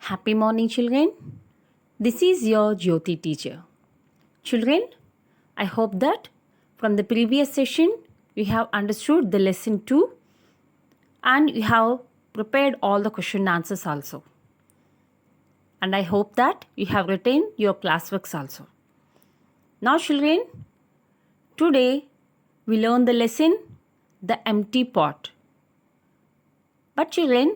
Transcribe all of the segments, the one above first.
Happy morning, children. This is your Jyoti teacher. Children, I hope that from the previous session you have understood the lesson 2 and you have prepared all the question answers also. And I hope that you have written your classworks also. Now, children, today we learn the lesson the empty pot. But, children,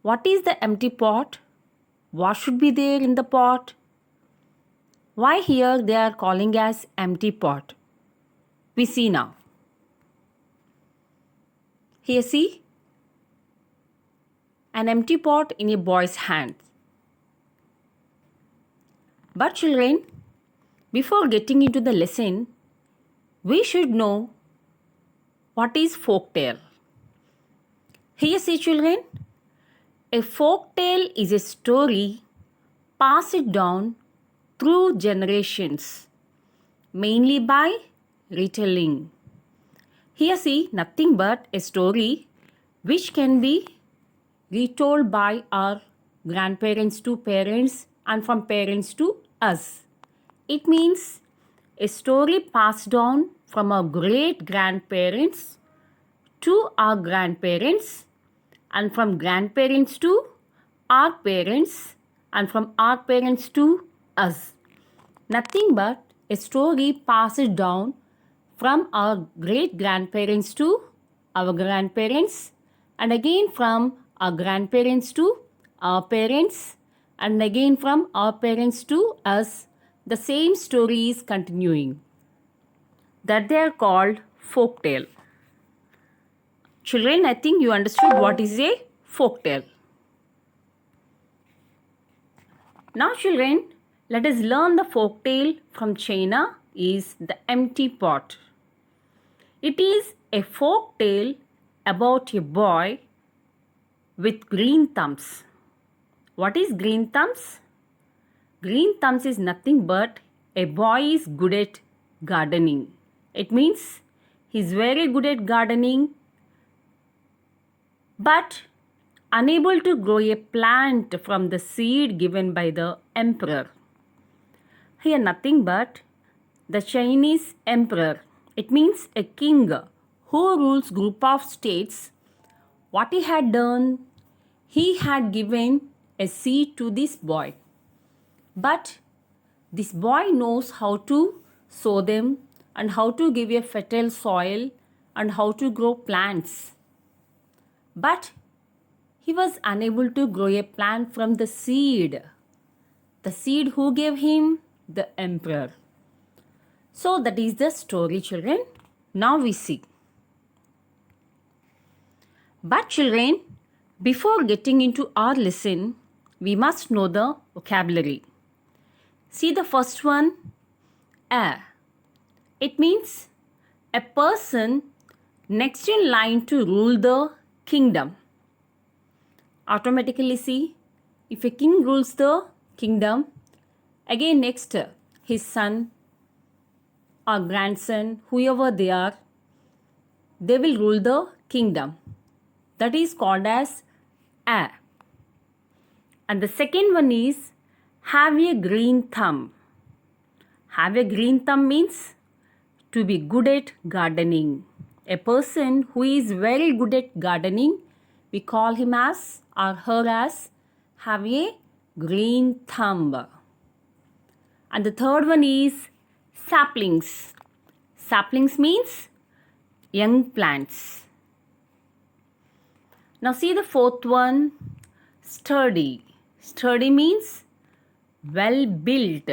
what is the empty pot? What should be there in the pot? Why here they are calling as empty pot? We see now. Here see an empty pot in a boy's hand. But children, before getting into the lesson, we should know what is folk tale. Here see children, a folk tale is a story passed down through generations, mainly by retelling. Here see nothing but a story which can be retold by our grandparents to parents and from parents to us. It means a story passed on from our great grandparents to our grandparents and from grandparents to our parents and from our parents to us. Nothing but a story passed down from our great grandparents to our grandparents and again from our grandparents to our parents and again from our parents to us. The same story is continuing. That they are called folk tale. Children, I think you understood what is a folk tale. Now children, let us learn the folk tale from China is the empty pot. It is a folk tale about a boy with green thumbs. What is green thumbs? Green thumbs is nothing but a boy is good at gardening. It means he is very good at gardening but unable to grow a plant from the seed given by the emperor. Here nothing but the Chinese emperor. It means a king who rules group of states. What he had done, he had given a seed to this boy. But this boy knows how to sow them and how to give a fertile soil and how to grow plants. But he was unable to grow a plant from the seed. The seed who gave him? The emperor. So that is the story, children. Now we see. But children, before getting into our lesson, we must know the vocabulary. See the first one, a. It means a person next in line to rule the kingdom. Automatically see, if a king rules the kingdom, again next his son or grandson, whoever they are, they will rule the kingdom. That is called as a. And the second one is have a green thumb. Have a green thumb means to be good at gardening. A person who is very good at gardening, we call him as or her as have a green thumb. And the third one is saplings. Saplings means young plants. Now see the fourth one, sturdy. Sturdy means well built.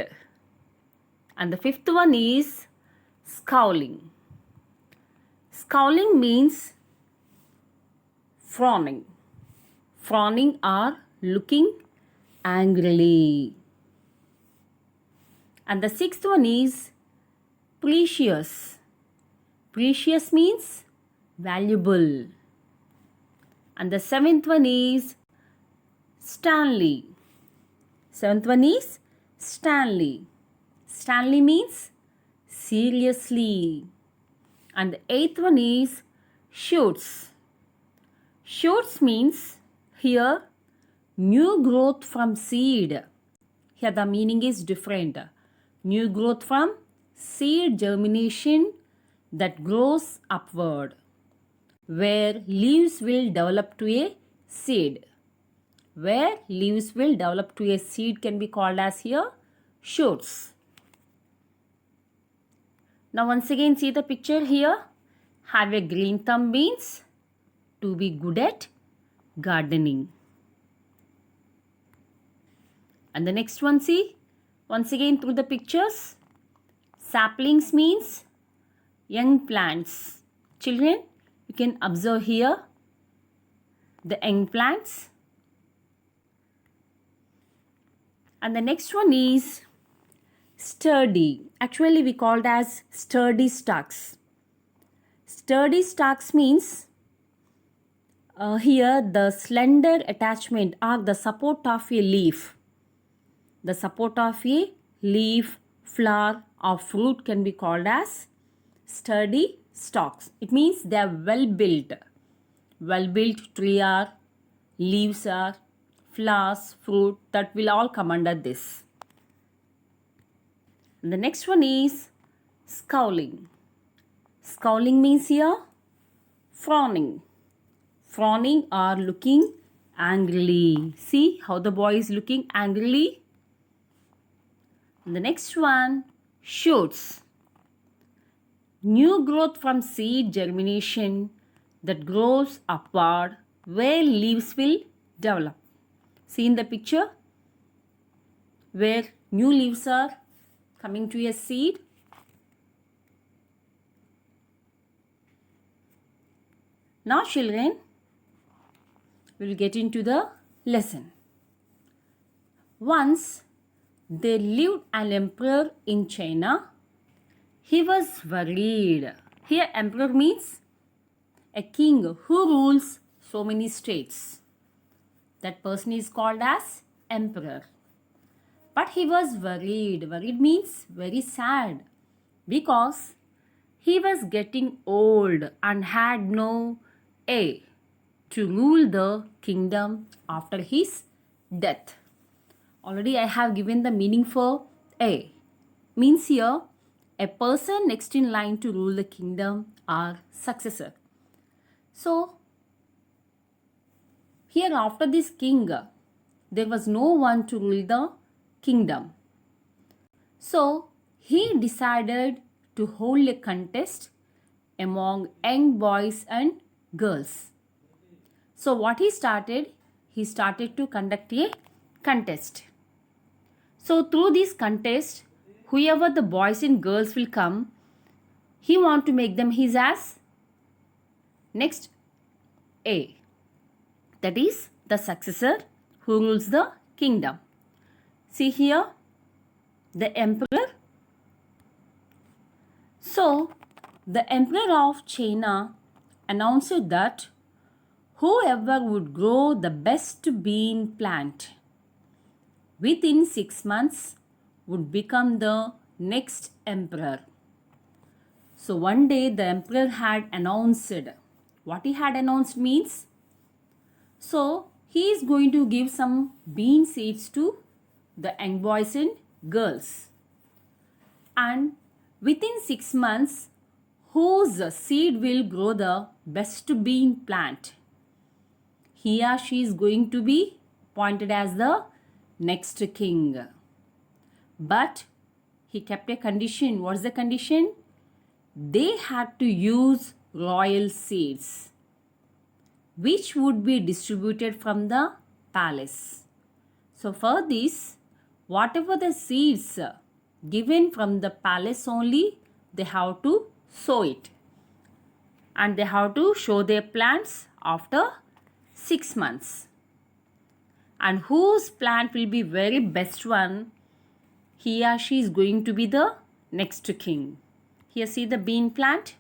And the fifth one is scowling. Scowling means frowning. Frowning or looking angrily. And the sixth one is precious. Precious means valuable. And the seventh one is Stanley. Seventh one is Stanley. Stanley means seriously. And the eighth one is shoots. Shoots means here New growth from seed. Here the meaning is different. New growth from seed germination that grows upward, where leaves will develop to a seed. Where leaves will develop to a seed can be called as here shoots. Now once again see the picture here. Have a green thumb means to be good at gardening. And the next one, see, once again through the pictures. Saplings means young plants. Children, you can observe here the young plants. And the next one is sturdy. Actually, we call it as sturdy stalks. Sturdy stalks means here the slender attachment or the support of a leaf. The support of a leaf, flower or fruit can be called as sturdy stalks. It means they are well built. Well built tree or leaves or flowers, fruit, that will all come under this. And the next one is scowling. Scowling means here frowning. Frowning or looking angrily. See how the boy is looking angrily. And the next one, shoots. New growth from seed germination that grows upward where leaves will develop. See in the picture where new leaves are coming to a seed. Now children, we will get into the lesson. Once there lived an emperor in China. He was worried. Here emperor means a king who rules so many states. That person is called as emperor. But he was worried. Worried means very sad because he was getting old and had no heir to rule the kingdom after his death. Already I have given the meaning for heir. Means here a person next in line to rule the kingdom or successor. So here after this king, there was no one to rule the kingdom. So he decided to hold a contest among young boys and girls. So what he started to conduct a contest. So through this contest, whoever the boys and girls will come, he want to make them his as next heir. That is the successor who rules the kingdom. See here, the emperor. So the emperor of China announced that whoever would grow the best bean plant within 6 months would become the next emperor. So one day the emperor had announced, what he had announced means, so he is going to give some bean seeds to the young boys and girls. And within 6 months, whose seed will grow the best bean plant, he or she is going to be appointed as the next king. But he kept a condition. What's the condition? They had to use royal seeds, which would be distributed from the palace. So for this, whatever the seeds given from the palace only, they have to sow it. And they have to show their plants after 6 months. And whose plant will be very best one, he or she is going to be the next king. Here see the bean plant.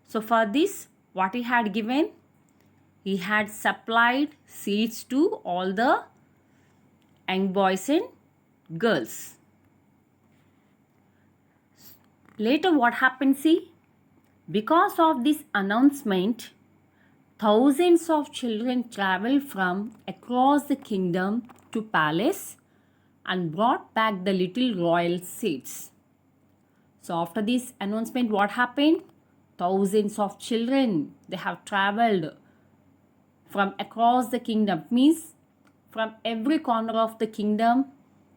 So for this, what he had given, he had supplied seeds to all the young boys and girls. Later what happened, see, because of this announcement, thousands of children traveled from across the kingdom to palace and brought back the little royal seeds. So after this announcement, what happened? Thousands of children, they have traveled from across the kingdom. Means from every corner of the kingdom,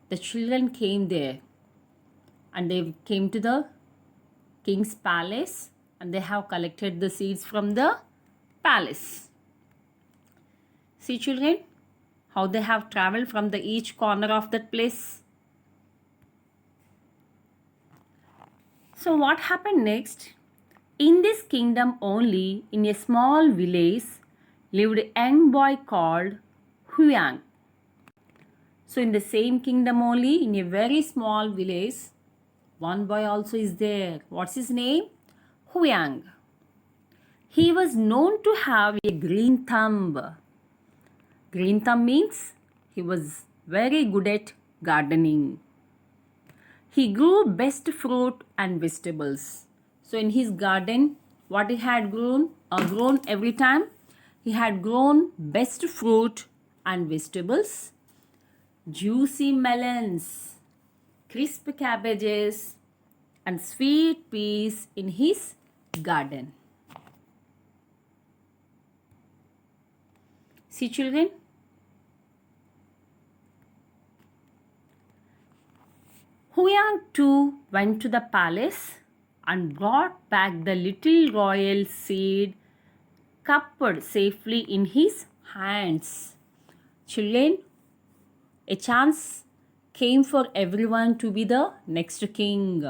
the children came there. And they came to the king's palace and they have collected the seeds from the palace. See children, how they have traveled from the each corner of that place. So what happened next? In this kingdom only, in a small village, lived a young boy called Huyang. So in the same kingdom only, in a very small village, one boy also is there. What's his name? Huyang. He was known to have a green thumb. Green thumb means he was very good at gardening. He grew best fruit and vegetables. So in his garden, what he had grown every time, he had grown best fruit and vegetables, juicy melons, crisp cabbages, and sweet peas in his garden. See children, Huyang too went to the palace and brought back the little royal seed cupped safely in his hands. Children, a chance came for everyone to be the next king.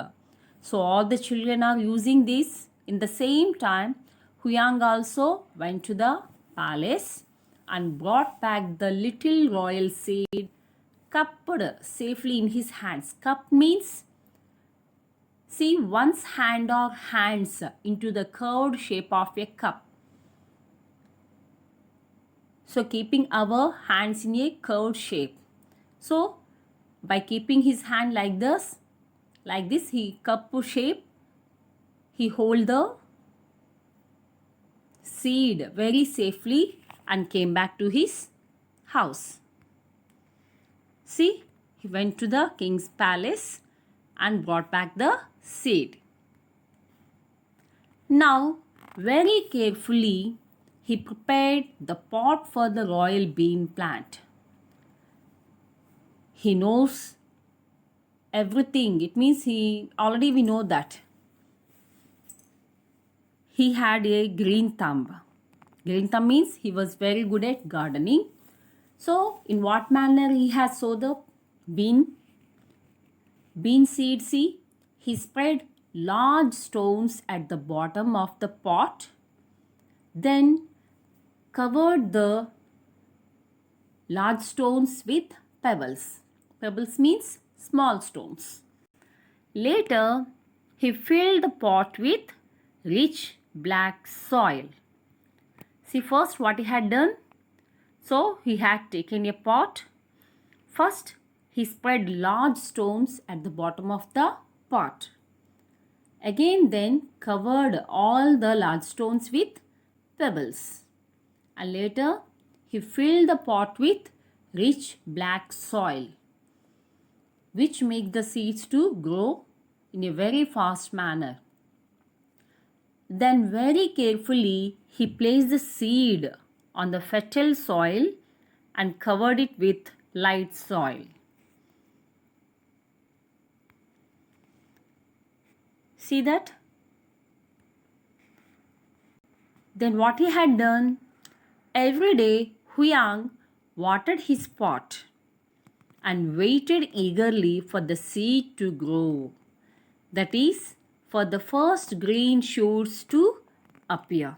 So all the children are using this. In the same time, Huyang also went to the palace and brought back the little royal seed cupped safely in his hands. Cup means, see, one's hand or hands into the curved shape of a cup. So keeping our hands in a curved shape. So by keeping his hand like this, he cup shape, he hold the seed very safely and came back to his house. See, he went to the king's palace and brought back the seed. Now, very carefully, he prepared the pot for the royal bean plant. He knows everything. It means we know that. He had a green thumb. Green thumb means he was very good at gardening. So, in what manner he has sowed the bean seed? See, he spread large stones at the bottom of the pot, then covered the large stones with pebbles. Pebbles means small stones. Later, he filled the pot with rich black soil. See first what he had done. So he had taken a pot. First, he spread large stones at the bottom of the pot. Again then covered all the large stones with pebbles. And later, he filled the pot with rich black soil, which make the seeds to grow in a very fast manner. Then very carefully, he placed the seed on the fertile soil and covered it with light soil. See that? Then what he had done, every day Huyang watered his pot and waited eagerly for the seed to grow. That is, for the first green shoots to appear.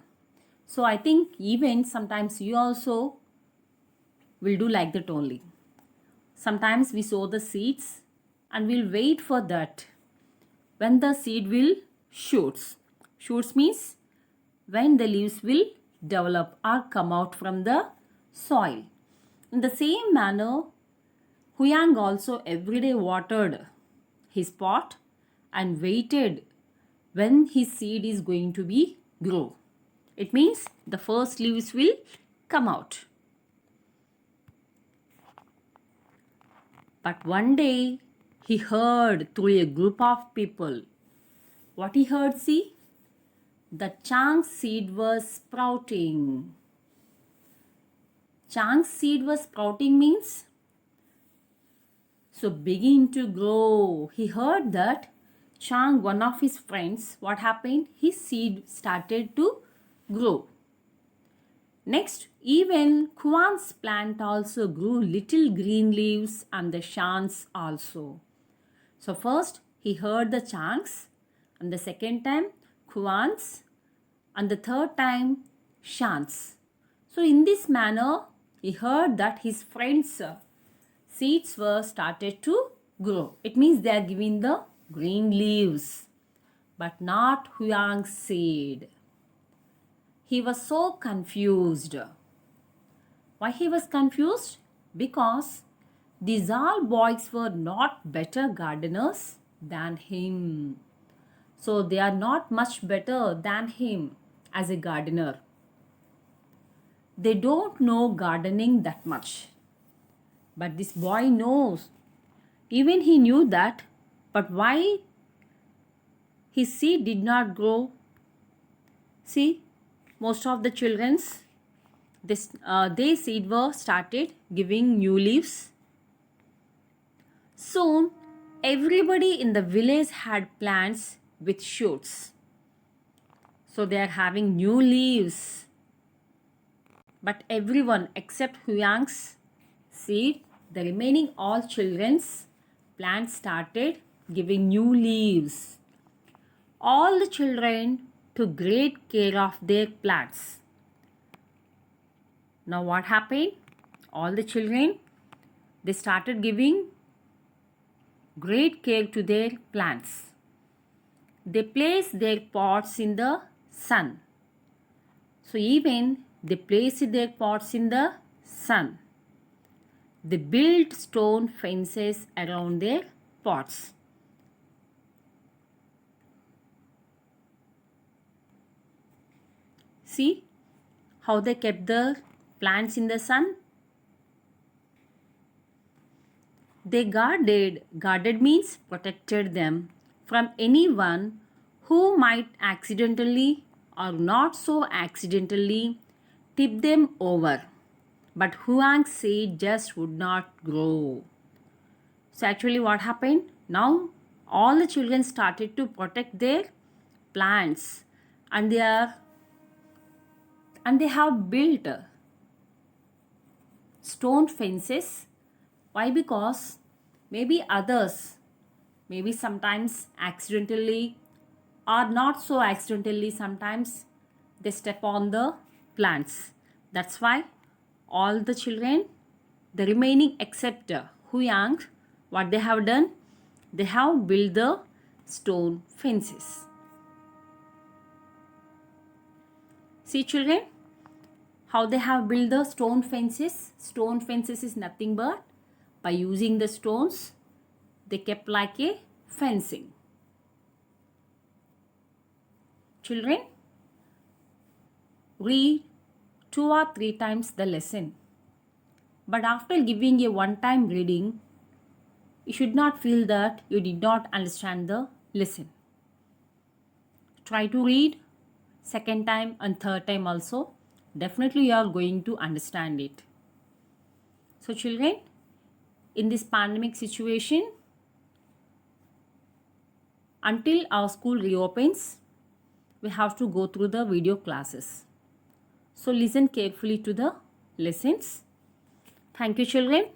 So I think even sometimes you also will do like that only. Sometimes we sow the seeds and we'll wait for that when the seed will shoots. Shoots means when the leaves will develop or come out from the soil. In the same manner, Huyang also every day watered his pot and waited when his seed is going to be grow. It means the first leaves will come out. But one day he heard through a group of people. What he heard, see? The chang seed was sprouting. Chang seed was sprouting means so begin to grow. He heard that Chang, one of his friends, what happened? His seed started to grow. Next, even Kuan's plant also grew little green leaves and the Shan's also. So first he heard the Chang's, and the second time Kuan's, and the third time Shan's. So in this manner he heard that his friends' seeds were started to grow. It means they are giving the green leaves, but not Huang's seed. He was so confused. Why he was confused? Because these all boys were not better gardeners than him. So they are not much better than him as a gardener. They don't know gardening that much. But this boy knows. Even he knew that. But why his seed did not grow? See, most of the children's their seed were started giving new leaves. Soon, everybody in the village had plants with shoots. So they are having new leaves. But everyone except Huyang's seed, the remaining all children's plants started giving new leaves. All the children took great care of their plants. Now what happened? All the children, they started giving great care to their plants. They placed their pots in the sun. So even they placed their pots in the sun. They built stone fences around their pots. See how they kept the plants in the sun? They guarded means protected them from anyone who might accidentally or not so accidentally tip them over. But Huang's seed just would not grow. So actually what happened? Now all the children started to protect their plants, and they have built stone fences. Why? Because maybe others, maybe sometimes accidentally or not so accidentally, sometimes they step on the plants. That's why all the children, the remaining except Huyang, what they have done? They have built the stone fences. See children, how they have built the stone fences. Stone fences is nothing but by using the stones, they kept like a fencing. Children, read 2 or 3 times the lesson. But after giving a one-time reading, you should not feel that you did not understand the lesson. Try to read second time and third time also. Definitely you are going to understand it. So children, in this pandemic situation, until our school reopens, we have to go through the video classes. So listen carefully to the lessons. Thank you children.